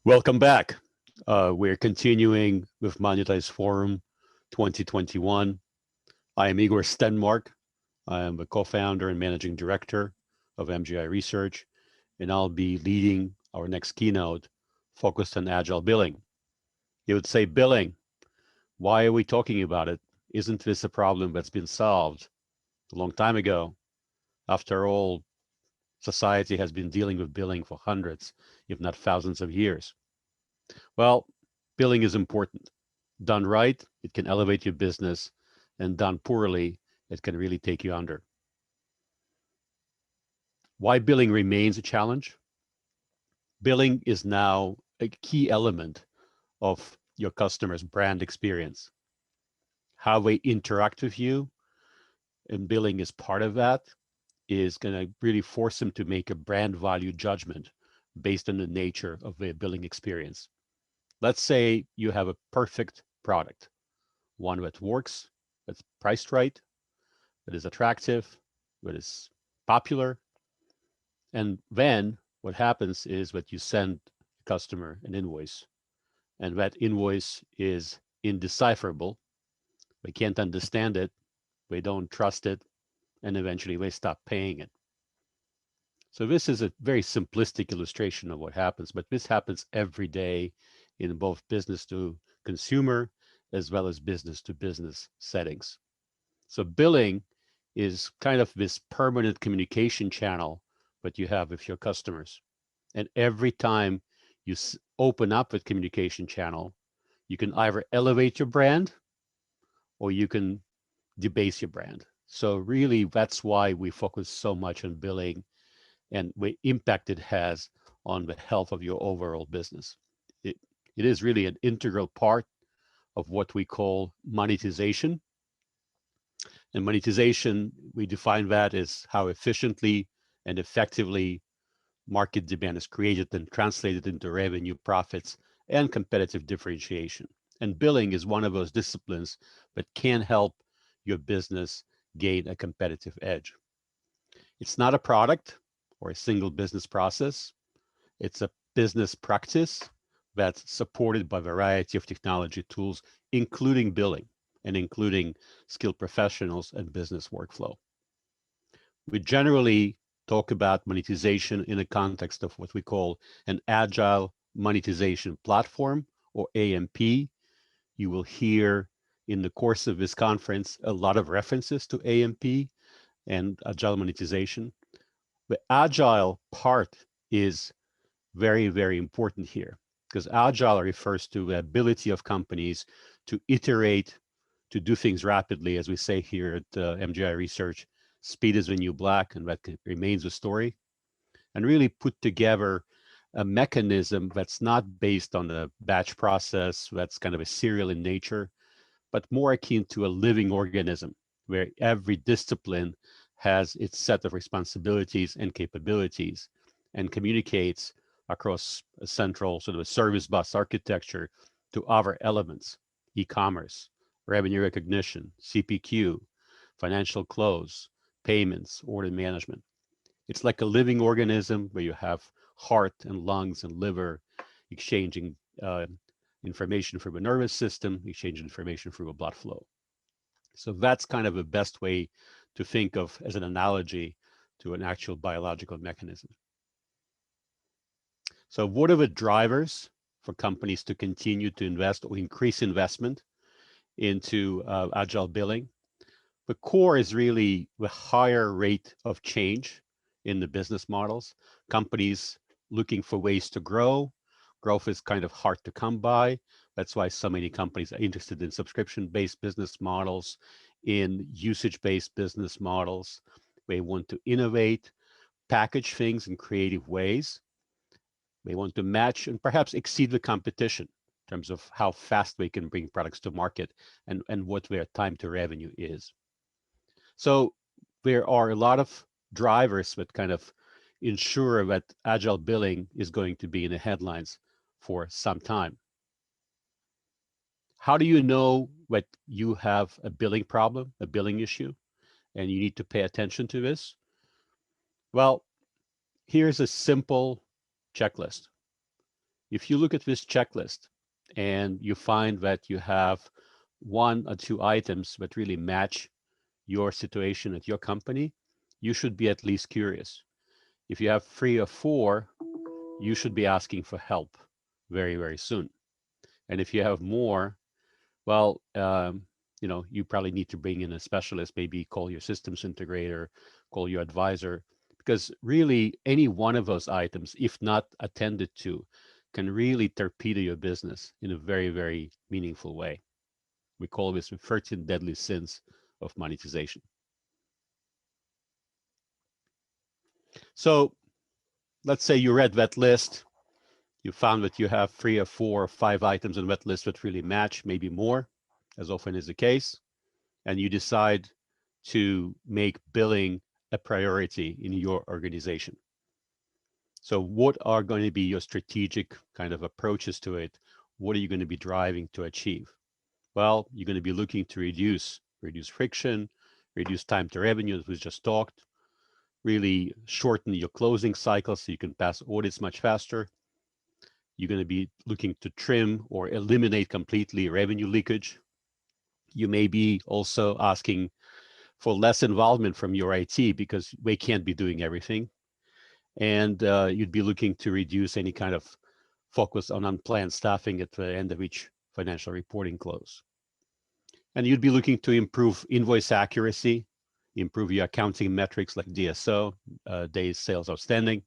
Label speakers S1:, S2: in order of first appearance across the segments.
S1: Welcome back. We're continuing with Monetize Forum 2021. I am Igor Stenmark. I am the co-founder and managing director of MGI Research, and I'll be leading our next keynote focused on Agile Billing. You would say, billing, why are we talking about it? Isn't this a problem that's been solved a long time ago? After all, society has been dealing with billing for hundreds, if not thousands of years. Well, billing is important. Done right, it can elevate your business, and done poorly, it can really take you under. Why billing remains a challenge? Billing is now a key element of your customer's brand experience. How they interact with you, and billing is part of that, is going to really force them to make a brand value judgment based on the nature of their billing experience. Let's say you have a perfect product, one that works, that's priced right, that is attractive, that is popular. And then what happens is that you send the customer an invoice, and that invoice is indecipherable. They can't understand it, they don't trust it, and eventually they stop paying it. So this is a very simplistic illustration of what happens, but this happens every day in both business to consumer as well as business to business settings. So billing is kind of this permanent communication channel that you have with your customers. And every time you open up that communication channel, you can either elevate your brand or you can debase your brand. So really, that's why we focus so much on billing and the impact it has on the health of your overall business. It, it is really an integral part of what we call monetization. And monetization, we define that as how efficiently and effectively market demand is created and translated into revenue, profits, and competitive differentiation. And billing is one of those disciplines that can help your business gain a competitive edge. It's not a product or a single business process. It's a business practice that's supported by a variety of technology tools, including billing and including skilled professionals and business workflow. We generally talk about monetization in the context of what we call an agile monetization platform, or AMP. You will hear in the course of this conference a lot of references to AMP and agile monetization. The agile part is very, very important here, because agile refers to the ability of companies to iterate, to do things rapidly. As we say here at MGI Research, speed is the new black, and that remains a story, and really put together a mechanism that's not based on a batch process, that's kind of a serial in nature, but more akin to a living organism where every discipline has its set of responsibilities and capabilities and communicates across a central sort of a service bus architecture to other elements: e-commerce, revenue recognition, CPQ, financial close, payments, order management. It's like a living organism where you have heart and lungs and liver exchanging information from a nervous system, exchanging information through a blood flow. So that's kind of the best way to think of as an analogy to an actual biological mechanism. So what are the drivers for companies to continue to invest or increase investment into agile billing? The core is really the higher rate of change in the business models. Companies looking for ways to grow. Growth is kind of hard to come by. That's why so many companies are interested in subscription-based business models, in usage-based business models. They want to innovate, package things in creative ways. They want to match and perhaps exceed the competition in terms of how fast they can bring products to market and what their time to revenue is. So there are a lot of drivers that kind of ensure that agile billing is going to be in the headlines for some time. How do you know that you have a billing problem, a billing issue, and you need to pay attention to this? Well, here's a simple checklist. If you look at this checklist and you find that you have one or two items that really match your situation at your company, you should be at least curious. If you have three or four, you should be asking for help very, very soon. And if you have more, well, you probably need to bring in a specialist, maybe call your systems integrator, call your advisor, because really any one of those items, if not attended to, can really torpedo your business in a very, very meaningful way. We call this the 13 deadly sins of monetization. So let's say you read that list, you found that you have three or four or five items on that list that really match, maybe more, as often is the case, and you decide to make billing a priority in your organization. So what are going to be your strategic kind of approaches to it? What are you going to be driving to achieve? Well, you're going to be looking to reduce friction, reduce time to revenue, as we just talked, really shorten your closing cycle so you can pass audits much faster. You're going to be looking to trim or eliminate completely revenue leakage. You may be also asking for less involvement from your IT because they can't be doing everything. And you'd be looking to reduce any kind of focus on unplanned staffing at the end of each financial reporting close. And you'd be looking to improve invoice accuracy, improve your accounting metrics like DSO, days sales outstanding,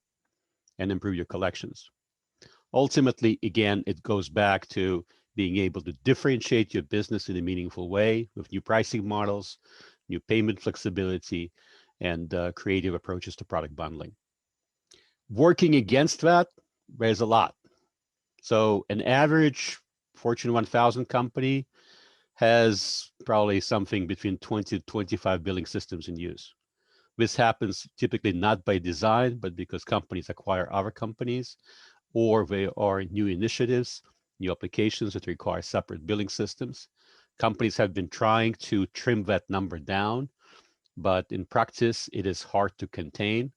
S1: and improve your collections. Ultimately, again, it goes back to being able to differentiate your business in a meaningful way with new pricing models, new payment flexibility, and creative approaches to product bundling. Working against that, there's a lot. So an average Fortune 1000 company has probably something between 20 to 25 billing systems in use. This happens typically not by design, but because companies acquire other companies, or there are new initiatives, new applications that require separate billing systems. Companies have been trying to trim that number down, but in practice, it is hard to contain.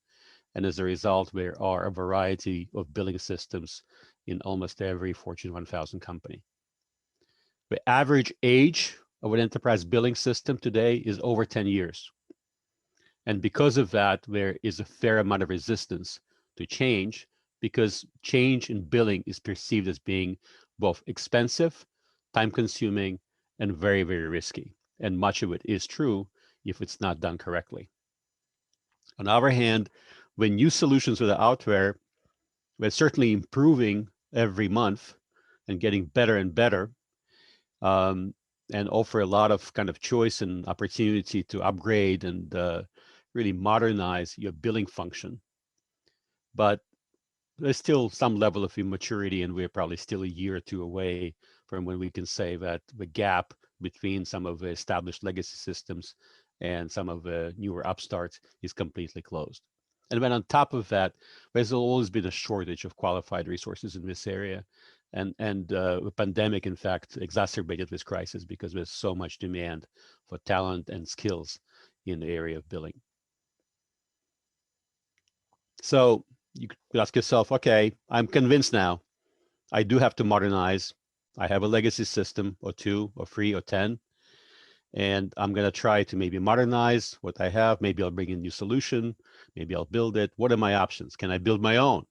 S1: And as a result, there are a variety of billing systems in almost every Fortune 1000 company. The average age of an enterprise billing system today is over 10 years. And because of that, there is a fair amount of resistance to change because change in billing is perceived as being both expensive, time consuming, and very, very risky. And much of it is true if it's not done correctly. On the other hand, when new solutions are out there, we're certainly improving every month and getting better and better, um, and offer a lot of kind of choice and opportunity to upgrade and really modernize your billing function. But there's still some level of immaturity, and we're probably still a year or two away from when we can say that the gap between some of the established legacy systems and some of the newer upstarts is completely closed. And then on top of that, there's always been a shortage of qualified resources in this area. And the pandemic, in fact, exacerbated this crisis because there's so much demand for talent and skills in the area of billing. So you could ask yourself, okay, I'm convinced now I do have to modernize. I have a legacy system or two or three or 10, and I'm going to try to maybe modernize what I have. Maybe I'll bring in a new solution. Maybe I'll build it. What are my options? Can I build my own?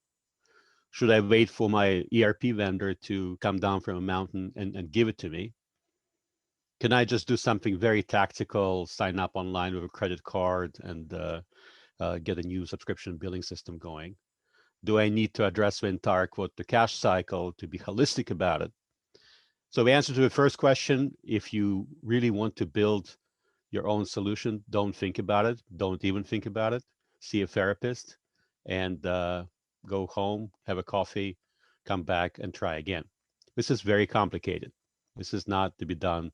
S1: Should I wait for my ERP vendor to come down from a mountain and give it to me? Can I just do something very tactical, sign up online with a credit card and get a new subscription billing system going? Do I need to address the entire quote to cash cycle to be holistic about it? So the answer to the first question, if you really want to build your own solution, don't think about it. Don't even think about it. See a therapist and go home, have a coffee, come back and try again. This is very complicated. This is not to be done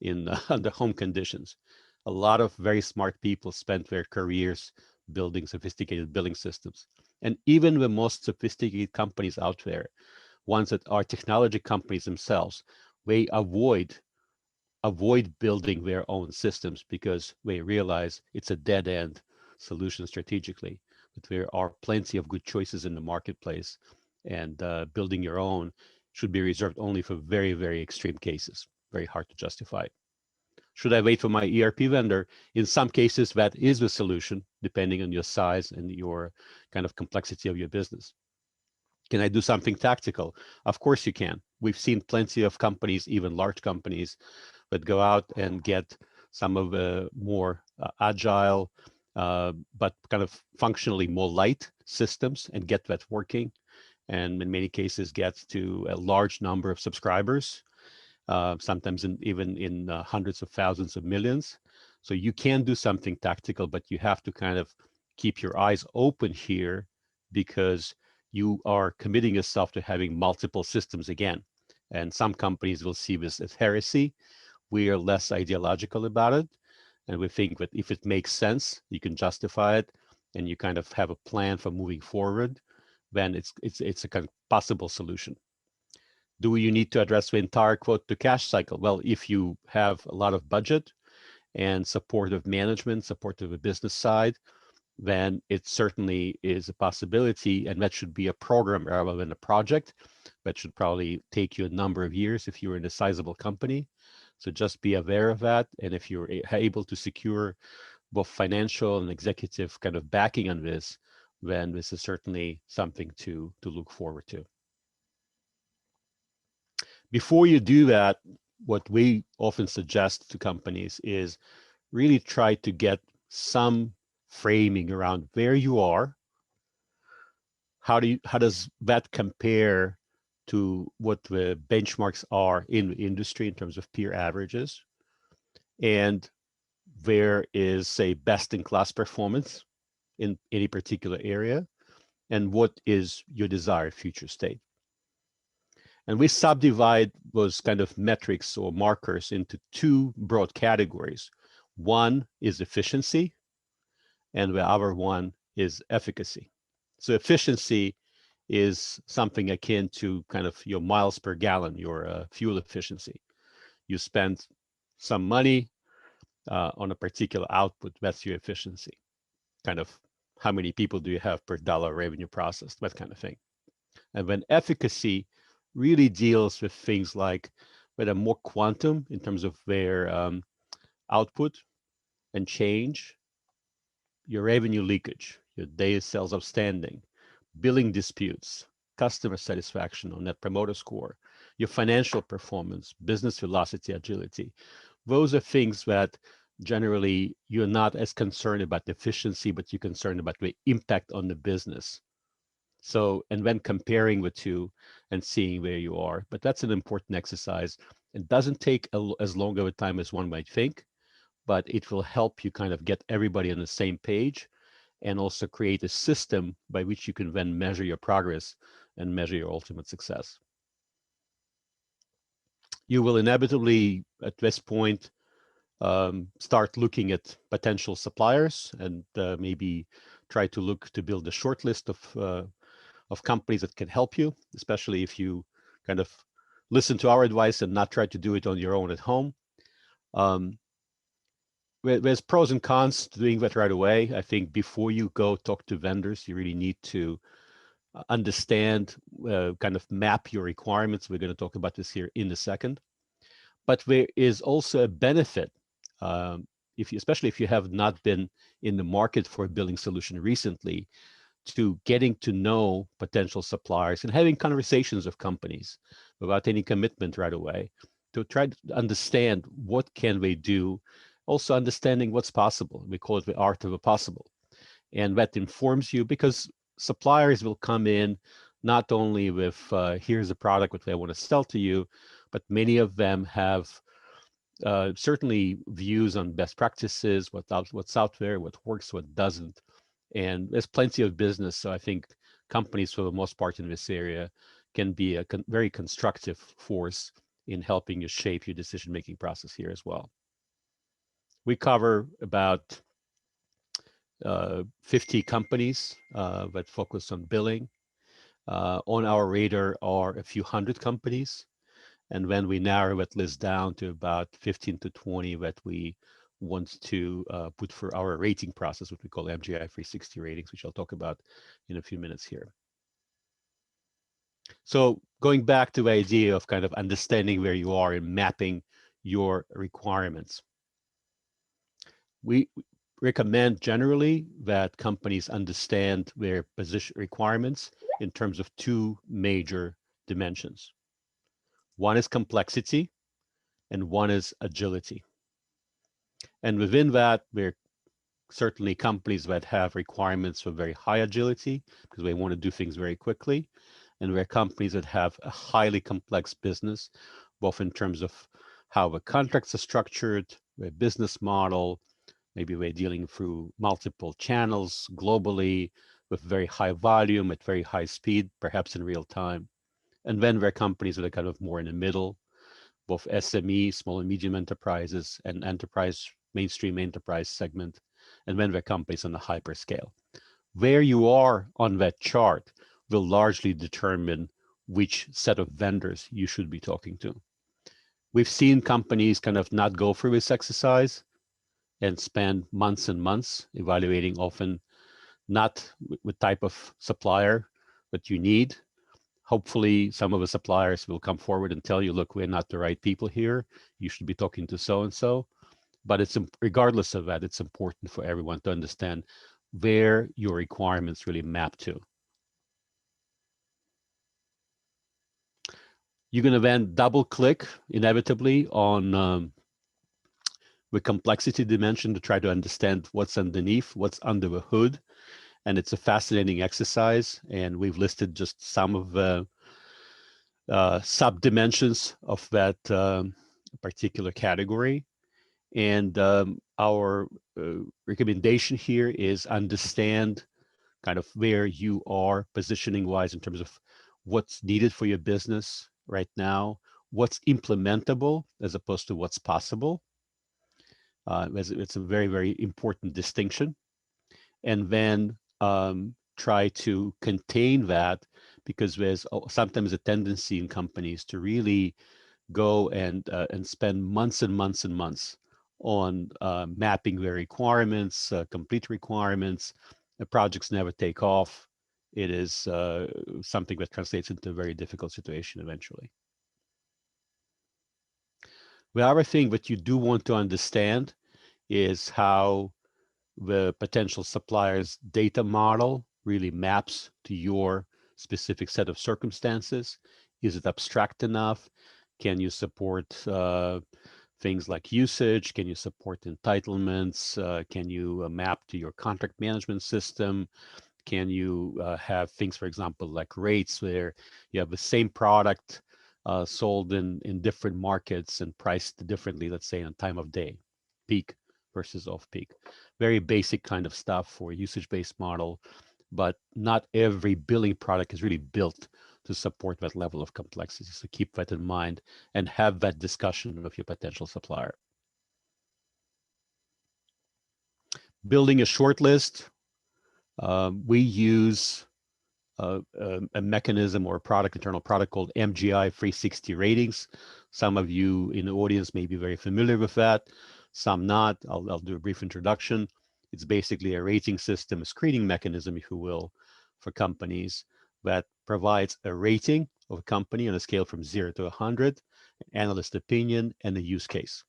S1: in under home conditions. A lot of very smart people spent their careers building sophisticated billing systems. And even the most sophisticated companies out there, ones that are technology companies themselves, they avoid building their own systems because they realize it's a dead end solution strategically. But there are plenty of good choices in the marketplace, and building your own should be reserved only for very, very extreme cases, very hard to justify. Should I wait for my ERP vendor? In some cases, that is the solution, depending on your size and your kind of complexity of your business. Can I do something tactical? Of course you can. We've seen plenty of companies, even large companies, that go out and get some of the more agile, but kind of functionally more light systems and get that working. And in many cases, get to a large number of subscribers, sometimes even in hundreds of thousands of millions. So you can do something tactical, but you have to kind of keep your eyes open here because you are committing yourself to having multiple systems again. And some companies will see this as heresy. We are less ideological about it. And we think that if it makes sense, you can justify it and you kind of have a plan for moving forward, then it's a kind of possible solution. Do you need to address the entire quote to cash cycle? Well, if you have a lot of budget and supportive management, supportive of the business side, then it certainly is a possibility, and that should be a program rather than a project. That should probably take you a number of years if you're in a sizable company. So just be aware of that. And if you're able to secure both financial and executive kind of backing on this, then this is certainly something to look forward to. Before you do that, what we often suggest to companies is really try to get some framing around where you are. How does that compare to what the benchmarks are in the industry in terms of peer averages? And where is, say, best in class performance in any particular area? And what is your desired future state? And we subdivide those kind of metrics or markers into two broad categories. One is efficiency, and the other one is efficacy. So efficiency is something akin to kind of your miles per gallon, your fuel efficiency. You spend some money on a particular output, that's your efficiency. Kind of how many people do you have per dollar revenue processed, that kind of thing. And when efficacy really deals with things like that are more quantum in terms of their output and change, your revenue leakage, your days sales outstanding, billing disputes, customer satisfaction or net promoter score, your financial performance, business velocity, agility. Those are things that generally you're not as concerned about the efficiency, but you're concerned about the impact on the business. So, and then comparing the two and seeing where you are. But that's an important exercise. It doesn't take as long of a time as one might think, but it will help you kind of get everybody on the same page and also create a system by which you can then measure your progress and measure your ultimate success. You will inevitably, at this point, start looking at potential suppliers and maybe try to look to build a short list of companies that can help you, especially if you kind of listen to our advice and not try to do it on your own at home. There's pros and cons to doing that right away. I think before you go talk to vendors, you really need to understand, kind of map your requirements. We're going to talk about this here in a second. But there is also a benefit, especially if you have not been in the market for a billing solution recently, to getting to know potential suppliers and having conversations with companies without any commitment right away to try to understand what can they do, also understanding what's possible. We call it the art of the possible. And that informs you because suppliers will come in not only with here's a product that they want to sell to you, but many of them have certainly views on best practices, what's out there, what works, what doesn't. And there's plenty of business. So I think companies, for the most part in this area, can be a very constructive force in helping you shape your decision-making process here as well. We cover about 50 companies that focus on billing. On our radar are a few hundred companies. And then we narrow that list down to about 15 to 20 that we want to put for our rating process, what we call MGI 360 ratings, which I'll talk about in a few minutes here. So going back to the idea of kind of understanding where you are and mapping your requirements. We recommend generally that companies understand their position requirements in terms of two major dimensions. One is complexity and one is agility. And within that, there are certainly companies that have requirements for very high agility because they want to do things very quickly. And there are companies that have a highly complex business, both in terms of how the contracts are structured, their business model, maybe we're dealing through multiple channels globally with very high volume at very high speed, perhaps in real time. And then there are companies that are kind of more in the middle, both SME, small and medium enterprises, and enterprise, mainstream enterprise segment, and then there are companies on the hyperscale. Where you are on that chart will largely determine which set of vendors you should be talking to. We've seen companies kind of not go through this exercise and spend months and months evaluating often not what type of supplier that you need. Hopefully some of the suppliers will come forward and tell you, look, we're not the right people here. You should be talking to so-and-so. But it's regardless of that, it's important for everyone to understand where your requirements really map to. You're going to then double click inevitably on the complexity dimension to try to understand what's underneath, what's under the hood. And it's a fascinating exercise. And we've listed just some of the sub-dimensions of that particular category. And our recommendation here is understand kind of where you are positioning wise in terms of what's needed for your business right now, what's implementable as opposed to what's possible. It's a very, very important distinction. And then try to contain that because there's sometimes a tendency in companies to really go and spend months and months and months on mapping their requirements, complete requirements. The projects never take off. It is something that translates into a very difficult situation eventually. The other thing that you do want to understand is how the potential supplier's data model really maps to your specific set of circumstances. Is it abstract enough? Can you support things like usage? Can you support entitlements? Can you map to your contract management system? Can you have things, for example, like rates where you have the same product sold in different markets and priced differently, let's say on time of day, peak versus off peak. Very basic kind of stuff for a usage-based model, but not every billing product is really built to support that level of complexity. So keep that in mind and have that discussion with your potential supplier. Building a short list. We use a mechanism or a product, internal product called MGI 360 ratings. Some of you in the audience may be very familiar with that, some not. I'll do a brief introduction. It's basically a rating system, a screening mechanism, if you will, for companies that provides a rating of a company on a scale from 0 to 100, analyst opinion, and a use case.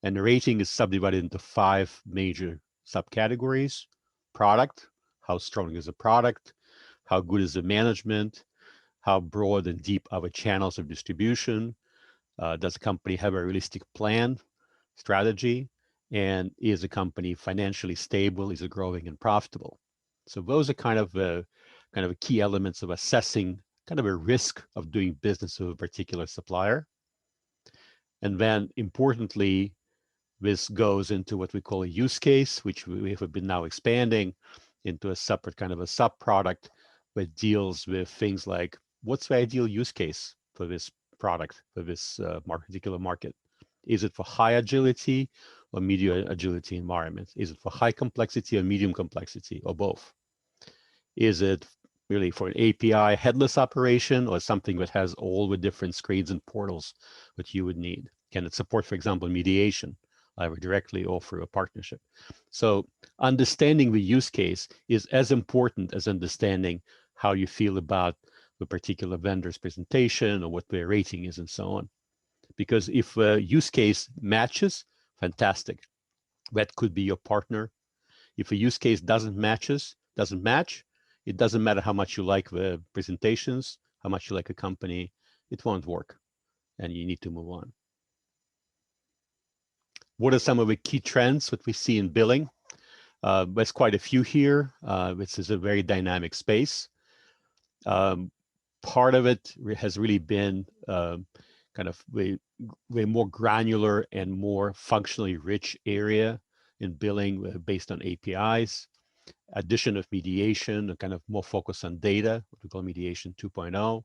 S1: And the rating is subdivided into 5 major subcategories. Product, how strong is the product? How good is the management? How broad and deep are the channels of distribution? Does the company have a realistic plan, strategy? And is the company financially stable? Is it growing and profitable? So those are kind of key elements of assessing kind of a risk of doing business with a particular supplier. And then importantly, this goes into what we call a use case, which we have been now expanding into a separate kind of a sub-product that deals with things like, what's the ideal use case for this product, for this particular market? Is it for high agility or medium agility environment? Is it for high complexity or medium complexity or both? Is it really for an API headless operation or something that has all the different screens and portals that you would need? Can it support, for example, mediation, either directly or through a partnership? So understanding the use case is as important as understanding how you feel about a particular vendor's presentation or what their rating is and so on. Because if a use case matches, fantastic. That could be your partner. If a use case doesn't match, it doesn't matter how much you like the presentations, how much you like a company, it won't work, and you need to move on. What are some of the key trends that we see in billing? There's quite a few here. This is a very dynamic space. Part of it has really been kind of a more granular and more functionally rich area in billing based on APIs, addition of mediation, a kind of more focus on data, what we call mediation 2.0,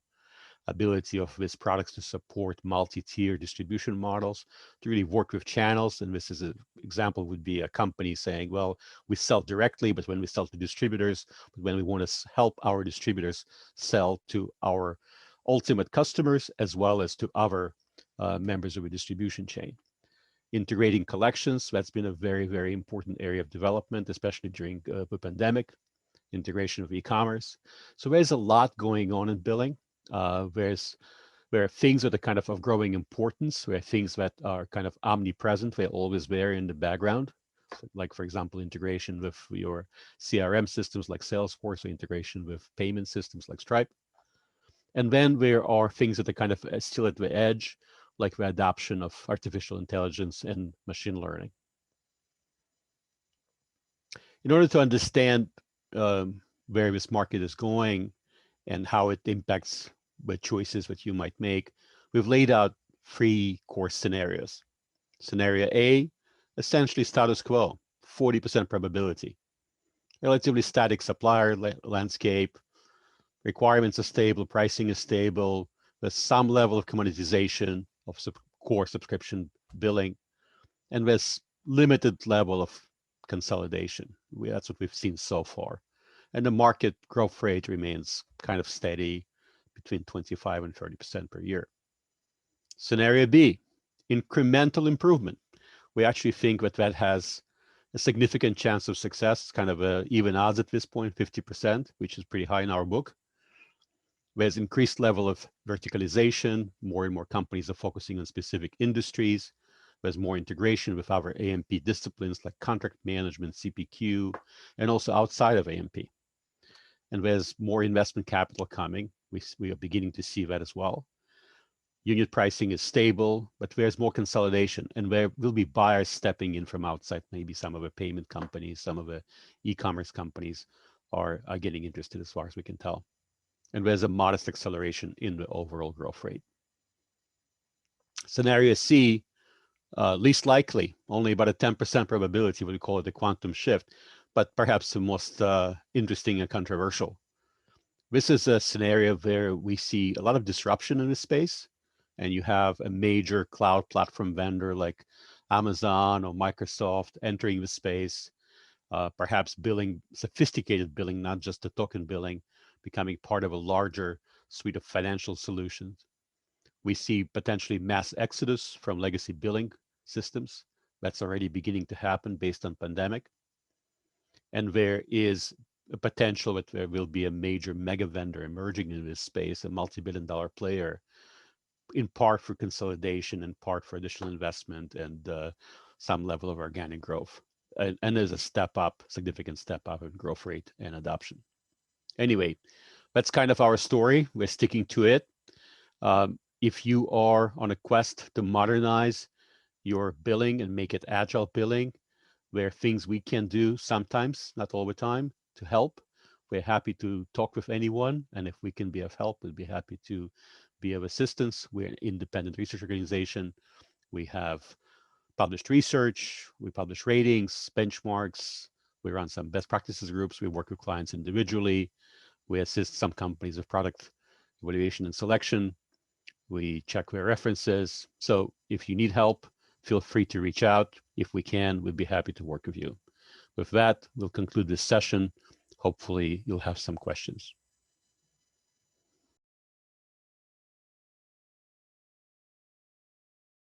S1: ability of these products to support multi-tier distribution models, to really work with channels. And this is an example would be a company saying, well, we sell directly, but when we sell to distributors, but when we want to help our distributors sell to our ultimate customers, as well as to other members of a distribution chain. Integrating collections, that's been a very, very important area of development, especially during the pandemic, integration of e-commerce. So there's a lot going on in billing. There are things that are kind of growing importance. There are things that are kind of omnipresent. They're always there in the background. Like, for example, integration with your CRM systems like Salesforce, or integration with payment systems like Stripe. And then there are things that are kind of still at the edge, like the adoption of artificial intelligence and machine learning. In order to understand where this market is going and how it impacts the choices that you might make, we've laid out 3 core scenarios. Scenario A, essentially status quo, 40% probability. Relatively static supplier landscape, requirements are stable, pricing is stable, there's some level of commoditization of core subscription billing, and there's limited level of consolidation. That's what we've seen so far. And the market growth rate remains kind of steady between 25 and 30% per year. Scenario B, incremental improvement. We actually think that has a significant chance of success. It's kind of even odds at this point, 50%, which is pretty high in our book. There's increased level of verticalization. More and more companies are focusing on specific industries. There's more integration with other A&P disciplines like contract management, CPQ, and also outside of A&P. And there's more investment capital coming. We are beginning to see that as well. Unit pricing is stable, but there's more consolidation, and there will be buyers stepping in from outside. Maybe some of the payment companies, some of the e-commerce companies are getting interested, as far as we can tell. And there's a modest acceleration in the overall growth rate. Scenario C, least likely, only about a 10% probability, what we call it the quantum shift, but perhaps the most interesting and controversial. This is a scenario where we see a lot of disruption in this space, and you have a major cloud platform vendor like Amazon or Microsoft entering the space, perhaps billing, sophisticated billing, not just the token billing, becoming part of a larger suite of financial solutions. We see potentially mass exodus from legacy billing systems. That's already beginning to happen based on pandemic. And there is a potential that there will be a major mega vendor emerging in this space, a multi-billion-dollar player, in part for consolidation, in part for additional investment and some level of organic growth. And there's a significant step up in growth rate and adoption. Anyway, that's kind of our story. We're sticking to it. If you are on a quest to modernize your billing and make it agile billing, there are things we can do sometimes, not all the time, to help. We're happy to talk with anyone, and if we can be of help, we'll be happy to be of assistance. We're an independent research organization. We have published research, we publish ratings, benchmarks, we run some best practices groups, we work with clients individually, we assist some companies with product evaluation and selection, we check their references. So if you need help, feel free to reach out. If we can, we'd be happy to work with you. With that, we'll conclude this session. Hopefully you'll have some questions.